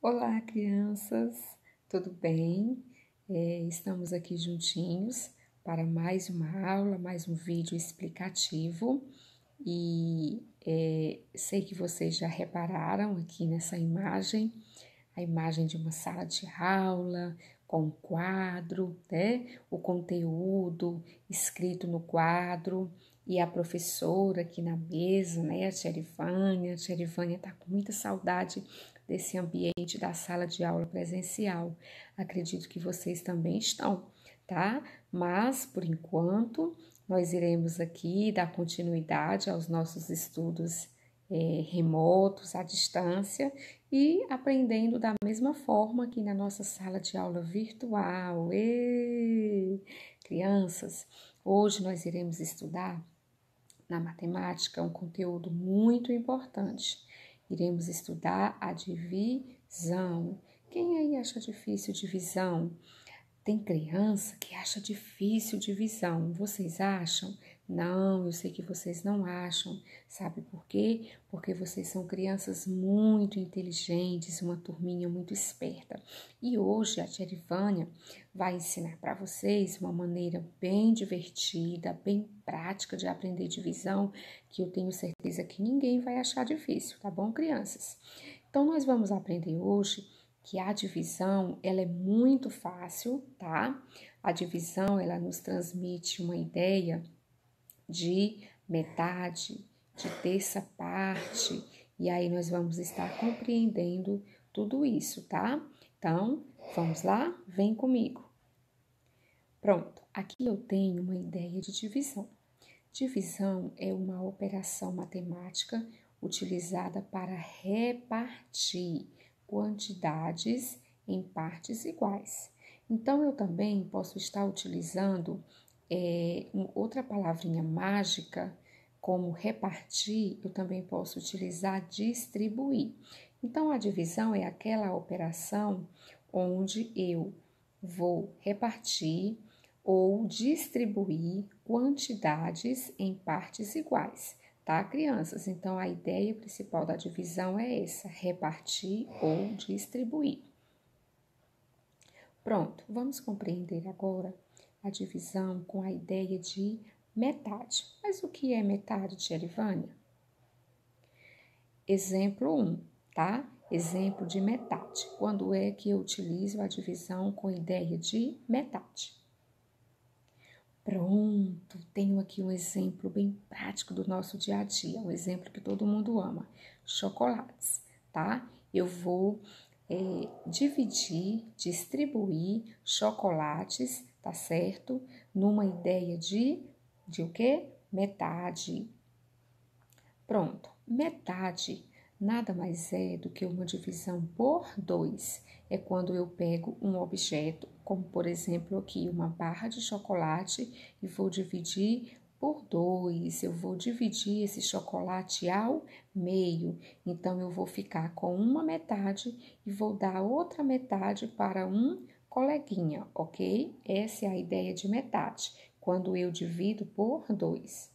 Olá, crianças, tudo bem? Estamos aqui juntinhos para mais uma aula, mais um vídeo explicativo e sei que vocês já repararam aqui nessa imagem, a imagem de uma sala de aula com um quadro, né? O conteúdo escrito no quadro e a professora aqui na mesa, né? A Tia Ivânia. A Tia Ivânia está com muita saudade desse ambiente da sala de aula presencial. Acredito que vocês também estão, tá? Mas, por enquanto, nós iremos aqui dar continuidade aos nossos estudos remotos, à distância e aprendendo da mesma forma aqui na nossa sala de aula virtual. Crianças, hoje nós iremos estudar na matemática um conteúdo muito importante. Iremos estudar a divisão. Quem aí acha difícil divisão? Tem criança que acha difícil divisão. Vocês acham? Não, eu sei que vocês não acham. Sabe por quê? Porque vocês são crianças muito inteligentes, uma turminha muito esperta. E hoje a tia Ivânia vai ensinar para vocês uma maneira bem divertida, bem prática de aprender divisão, que eu tenho certeza que ninguém vai achar difícil, tá bom, crianças? Então, nós vamos aprender hoje que a divisão, ela é muito fácil, tá? A divisão, ela nos transmite uma ideia de metade, de terça parte, e aí nós vamos estar compreendendo tudo isso, tá? Então, vamos lá? Vem comigo. Pronto, aqui eu tenho uma ideia de divisão. Divisão é uma operação matemática utilizada para repartir quantidades em partes iguais. Então, eu também posso estar utilizando outra palavrinha mágica, como repartir, eu também posso utilizar distribuir. Então, a divisão é aquela operação onde eu vou repartir ou distribuir quantidades em partes iguais, tá, crianças? Então, a ideia principal da divisão é essa: repartir ou distribuir. Pronto, vamos compreender agora a divisão com a ideia de metade. Mas o que é metade, tia Livânia? Exemplo 1, tá? Exemplo de metade. Quando é que eu utilizo a divisão com ideia de metade? Pronto, tenho aqui um exemplo bem prático do nosso dia a dia, um exemplo que todo mundo ama: chocolates, tá? Eu vou distribuir chocolates, tá certo? Numa ideia de o quê? Metade. Pronto, metade nada mais é do que uma divisão por 2. É quando eu pego um objeto, como por exemplo aqui uma barra de chocolate, e vou dividir por 2. Eu vou dividir esse chocolate ao meio. Então, eu vou ficar com uma metade e vou dar outra metade para um coleguinha, ok? Essa é a ideia de metade, quando eu divido por 2.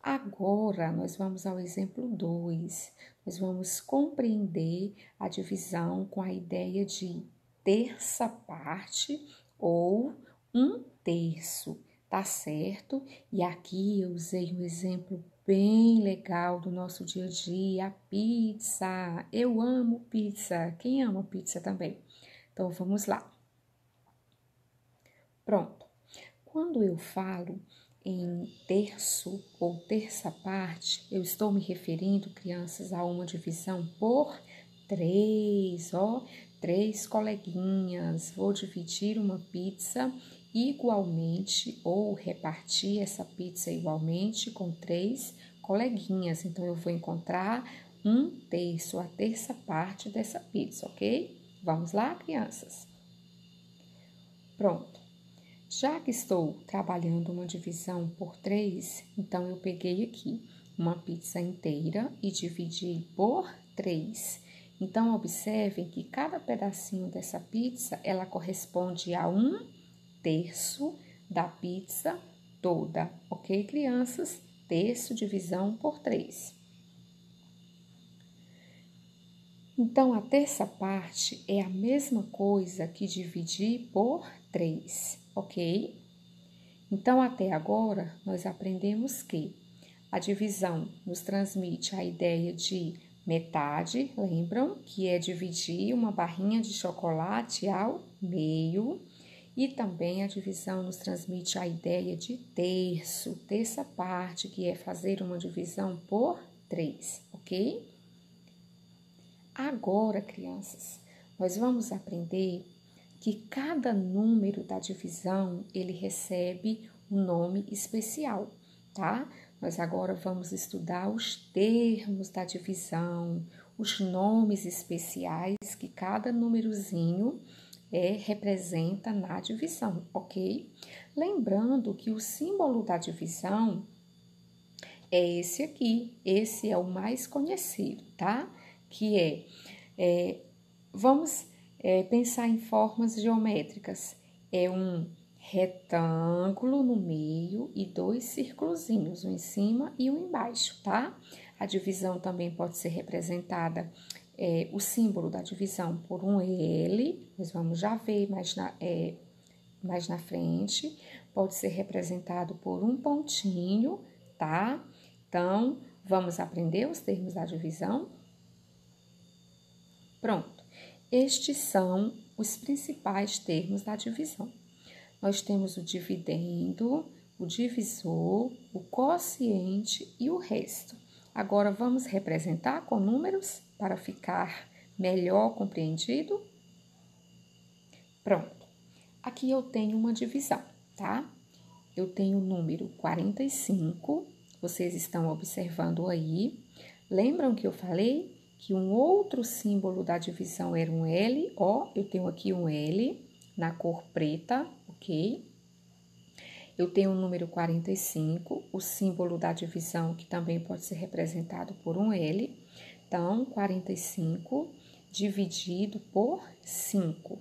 Agora, nós vamos ao exemplo 2. Nós vamos compreender a divisão com a ideia de terça parte ou um terço, tá certo? E aqui eu usei um exemplo bem legal do nosso dia a dia, a pizza. Eu amo pizza. Quem ama pizza também? Então, vamos lá. Pronto. Quando eu falo em terço ou terça parte, eu estou me referindo, crianças, a uma divisão por 3, ó, 3 coleguinhas. Vou dividir uma pizza igualmente ou repartir essa pizza igualmente com 3 coleguinhas. Então, eu vou encontrar um terço, a terça parte dessa pizza, ok? Vamos lá, crianças? Pronto. Já que estou trabalhando uma divisão por 3, então eu peguei aqui uma pizza inteira e dividi por 3. Então, observem que cada pedacinho dessa pizza, ela corresponde a um terço da pizza toda, ok, crianças? Terço, divisão por 3. Então, a terça parte é a mesma coisa que dividir por 3, ok? Então, até agora, nós aprendemos que a divisão nos transmite a ideia de metade, lembram? Que é dividir uma barrinha de chocolate ao meio. E também a divisão nos transmite a ideia de terço, terça parte, que é fazer uma divisão por 3, ok? Agora, crianças, nós vamos aprender que cada número da divisão, ele recebe um nome especial, tá? Nós agora vamos estudar os termos da divisão, os nomes especiais que cada númerozinho representa na divisão, ok? Lembrando que o símbolo da divisão é esse aqui, esse é o mais conhecido, tá? Que vamos pensar em formas geométricas. É um retângulo no meio e 2 círculozinhos, um em cima e um embaixo, tá? A divisão também pode ser representada, o símbolo da divisão por um L, nós vamos já ver mais na frente, pode ser representado por um pontinho, tá? Então, vamos aprender os termos da divisão? Pronto. Estes são os principais termos da divisão. Nós temos o dividendo, o divisor, o quociente e o resto. Agora, vamos representar com números para ficar melhor compreendido? Pronto. Aqui eu tenho uma divisão, tá? Eu tenho o número 45, vocês estão observando aí. Lembram que eu falei que um outro símbolo da divisão era um L? Ó, eu tenho aqui um L na cor preta, ok? Eu tenho o número 45, o símbolo da divisão, que também pode ser representado por um L. Então, 45 dividido por 5.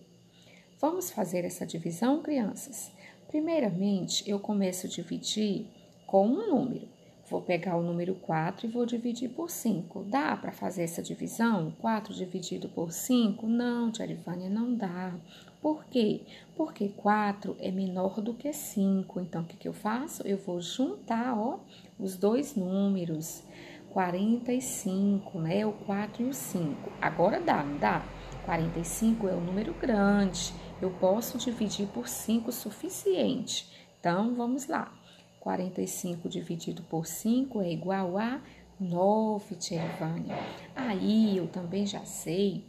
Vamos fazer essa divisão, crianças? Primeiramente, eu começo a dividir com um número. Vou pegar o número 4 e vou dividir por 5. Dá para fazer essa divisão? 4 dividido por 5? Não, Tia Vânia, não dá. Por quê? Porque 4 é menor do que 5. Então, o que eu faço? Eu vou juntar, ó, os dois números. 45, né? O 4 e o 5. Agora dá, não dá? 45 é um número grande. Eu posso dividir por 5 o suficiente. Então, vamos lá. 45 dividido por 5 é igual a 9, Tia Vânia. Aí, eu também já sei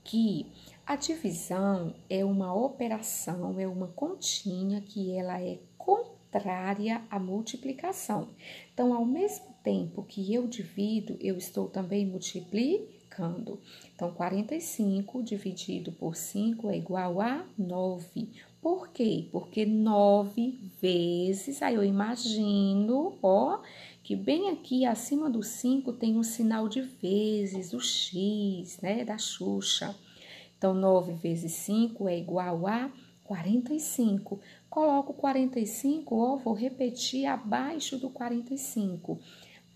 que a divisão é uma operação, é uma continha que ela é contrária à multiplicação. Então, ao mesmo tempo que eu divido, eu estou também multiplicando. Então, 45 dividido por 5 é igual a 9. Por quê? Porque 9 vezes, aí eu imagino, ó, que bem aqui acima do 5 tem um sinal de vezes, o X, né, da Xuxa. Então, 9 vezes 5 é igual a 45. Coloco 45, ó, vou repetir abaixo do 45.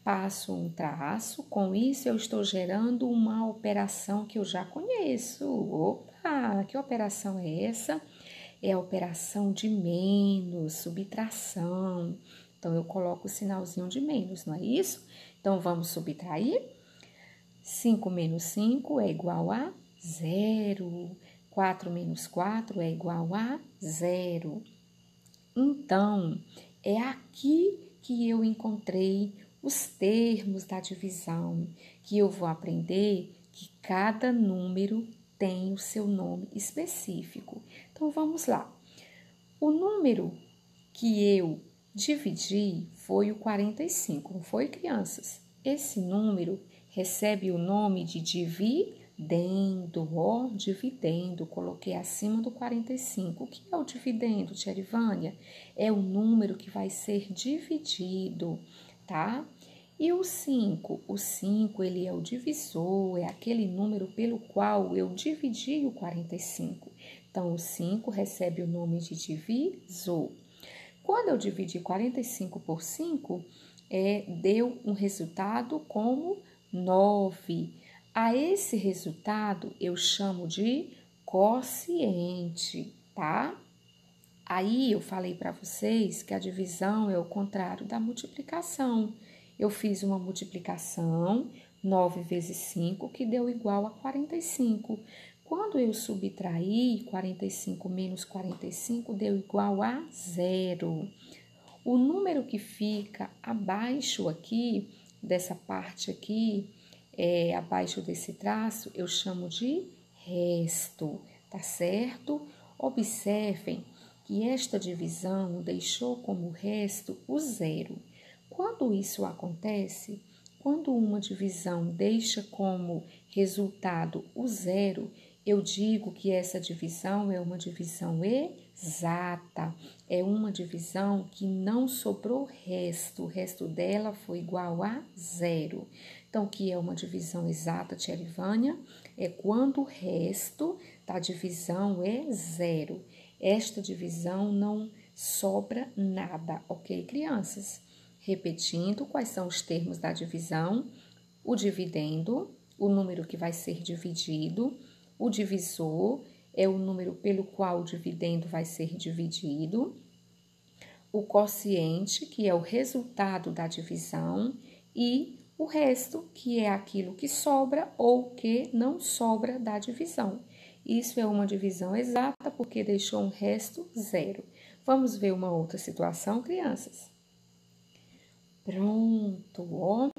Passo um traço, com isso eu estou gerando uma operação que eu já conheço. Opa, que operação é essa? É a operação de menos, subtração. Então, eu coloco o sinalzinho de menos, não é isso? Então, vamos subtrair. 5 menos 5 é igual a 0. 4 menos 4 é igual a 0. Então, é aqui que eu encontrei os termos da divisão, que eu vou aprender que cada número tem o seu nome específico. Então, vamos lá. O número que eu dividi foi o 45, não foi, crianças? Esse número recebe o nome de dividendo, ó, dividendo, coloquei acima do 45. O que é o dividendo, Tia Vânia? É o número que vai ser dividido, tá? E o 5? O 5, ele é o divisor, é aquele número pelo qual eu dividi o 45. Então, o 5 recebe o nome de divisor. Quando eu dividi 45 por 5, deu um resultado como 9. A esse resultado eu chamo de quociente, tá? Aí eu falei para vocês que a divisão é o contrário da multiplicação. Eu fiz uma multiplicação, 9 vezes 5, que deu igual a 45. Quando eu subtraí 45 menos 45, deu igual a 0. O número que fica abaixo aqui, dessa parte aqui, abaixo desse traço, eu chamo de resto, tá certo? Observem que esta divisão deixou como resto o zero. Quando isso acontece, quando uma divisão deixa como resultado o zero, eu digo que essa divisão é uma divisão exata, é uma divisão que não sobrou resto, o resto dela foi igual a zero. Então, o que é uma divisão exata, Tia Livânia? É quando o resto da divisão é zero. Esta divisão não sobra nada, ok, crianças? Repetindo, quais são os termos da divisão? O dividendo, o número que vai ser dividido. O divisor é o número pelo qual o dividendo vai ser dividido. O quociente, que é o resultado da divisão. E o resto, que é aquilo que sobra ou que não sobra da divisão. Isso é uma divisão exata porque deixou um resto zero. Vamos ver uma outra situação, crianças? Pronto, ó.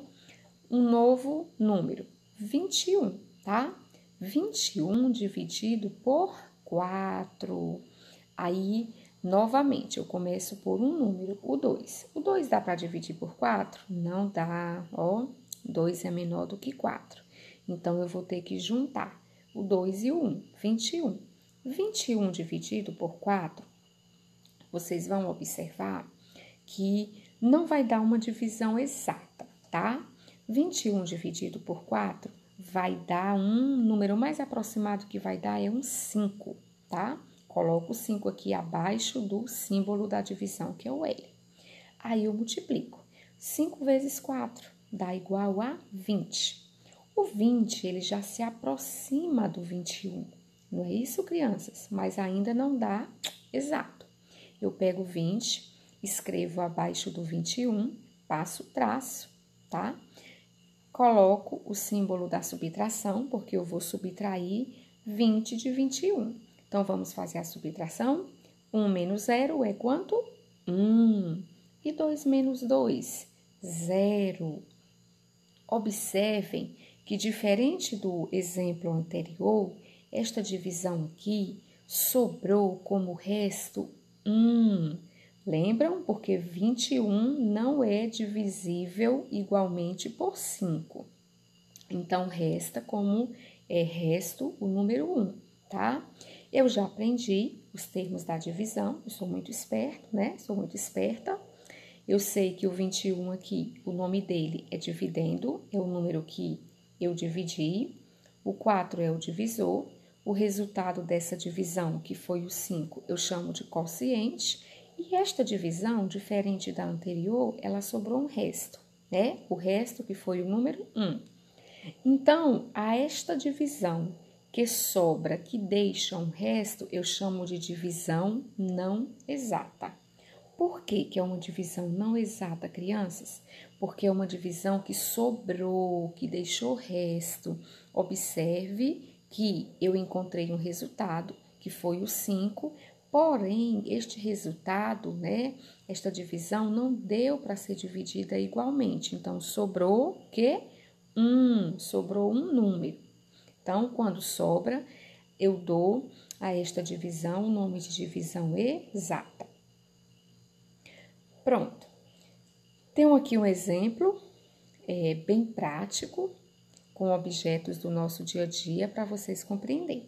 Um novo número, 21, tá? 21 dividido por 4. Aí, novamente, eu começo por um número, o 2. O 2 dá para dividir por 4? Não dá, ó. 2 é menor do que 4. Então, eu vou ter que juntar o 2 e o 1, 21. 21 dividido por 4, vocês vão observar que não vai dar uma divisão exata, tá? 21 dividido por 4 vai dar um número mais aproximado que vai dar é um 5, tá? Coloco o 5 aqui abaixo do símbolo da divisão, que é o L. Aí eu multiplico. 5 vezes 4 dá igual a 20. O 20, ele já se aproxima do 21. Não é isso, crianças? Mas ainda não dá exato. Eu pego 20, escrevo abaixo do 21, passo o traço, tá? Coloco o símbolo da subtração, porque eu vou subtrair 20 de 21. Então, vamos fazer a subtração. 1 menos 0 é quanto? 1. E 2 menos 2? 0. Observem que, diferente do exemplo anterior, esta divisão aqui sobrou como resto 1. Lembram? Porque 21 não é divisível igualmente por 5. Então, resta como resto o número 1, tá? Eu já aprendi os termos da divisão, eu sou muito esperto, né? Sou muito esperta. Eu sei que o 21 aqui, o nome dele é dividendo, é o número que eu dividi. O 4 é o divisor. O resultado dessa divisão, que foi o 5, eu chamo de quociente. E esta divisão, diferente da anterior, ela sobrou um resto, né? O resto que foi o número 1. Então, a esta divisão que sobra, que deixa um resto, eu chamo de divisão não exata. Por que é uma divisão não exata, crianças? Porque é uma divisão que sobrou, que deixou resto. Observe que eu encontrei um resultado, que foi o 5, porém, este resultado, né, esta divisão não deu para ser dividida igualmente. Então, sobrou que? Sobrou um número. Então, quando sobra, eu dou a esta divisão o nome de divisão exata. Pronto. Tenho aqui um exemplo bem prático, com objetos do nosso dia a dia, para vocês compreenderem.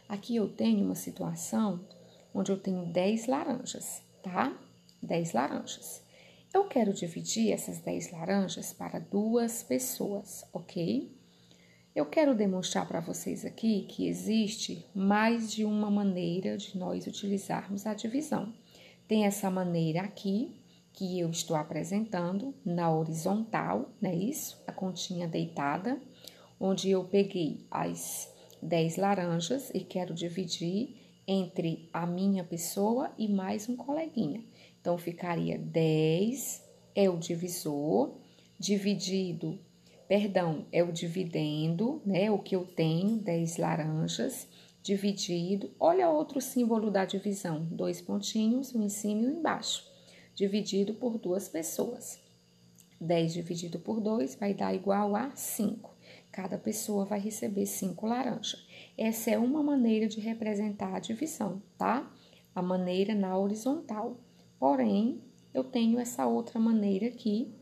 Aqui eu tenho uma situação onde eu tenho 10 laranjas, tá? 10 laranjas. Eu quero dividir essas 10 laranjas para 2 pessoas, ok? Eu quero demonstrar para vocês aqui que existe mais de uma maneira de nós utilizarmos a divisão. Tem essa maneira aqui, que eu estou apresentando na horizontal, não é isso? A continha deitada. onde eu peguei as 10 laranjas e quero dividir entre a minha pessoa e mais um coleguinha. Então, ficaria 10 é o divisor, é o dividendo, né? O que eu tenho, 10 laranjas, dividido. Olha outro símbolo da divisão, 2 pontinhos, um em cima e um embaixo, dividido por 2 pessoas. 10 dividido por 2 vai dar igual a 5. Cada pessoa vai receber 5 laranjas. Essa é uma maneira de representar a divisão, tá? A maneira na horizontal. Porém, eu tenho essa outra maneira aqui,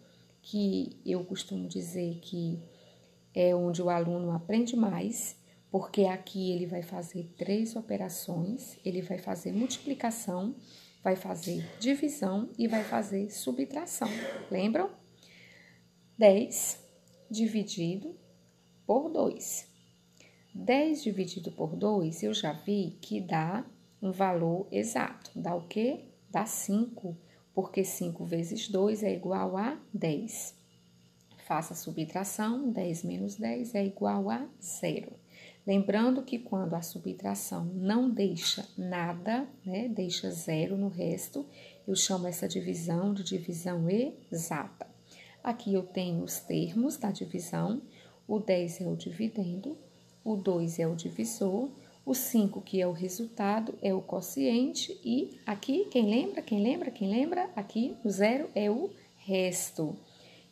que eu costumo dizer que é onde o aluno aprende mais, porque aqui ele vai fazer 3 operações, ele vai fazer multiplicação, vai fazer divisão e vai fazer subtração. Lembram? 10 dividido por 2. 10 dividido por 2, eu já vi que dá um valor exato. Dá o quê? Dá 5, porque 5 vezes 2 é igual a 10. Faça a subtração, 10 menos 10 é igual a 0. Lembrando que quando a subtração não deixa nada, né, deixa 0 no resto, eu chamo essa divisão de divisão exata. Aqui eu tenho os termos da divisão, o 10 é o dividendo, o 2 é o divisor, o 5, que é o resultado, é o quociente, e aqui, quem lembra? Aqui o 0 é o resto.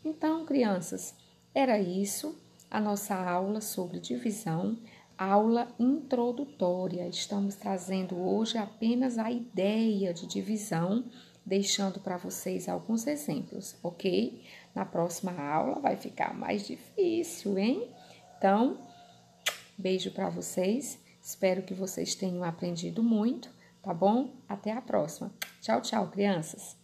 Então, crianças, era isso a nossa aula sobre divisão, aula introdutória. Estamos trazendo hoje apenas a ideia de divisão, deixando para vocês alguns exemplos, ok? Na próxima aula vai ficar mais difícil, hein? Então, beijo para vocês. Espero que vocês tenham aprendido muito, tá bom? Até a próxima. Tchau, tchau, crianças!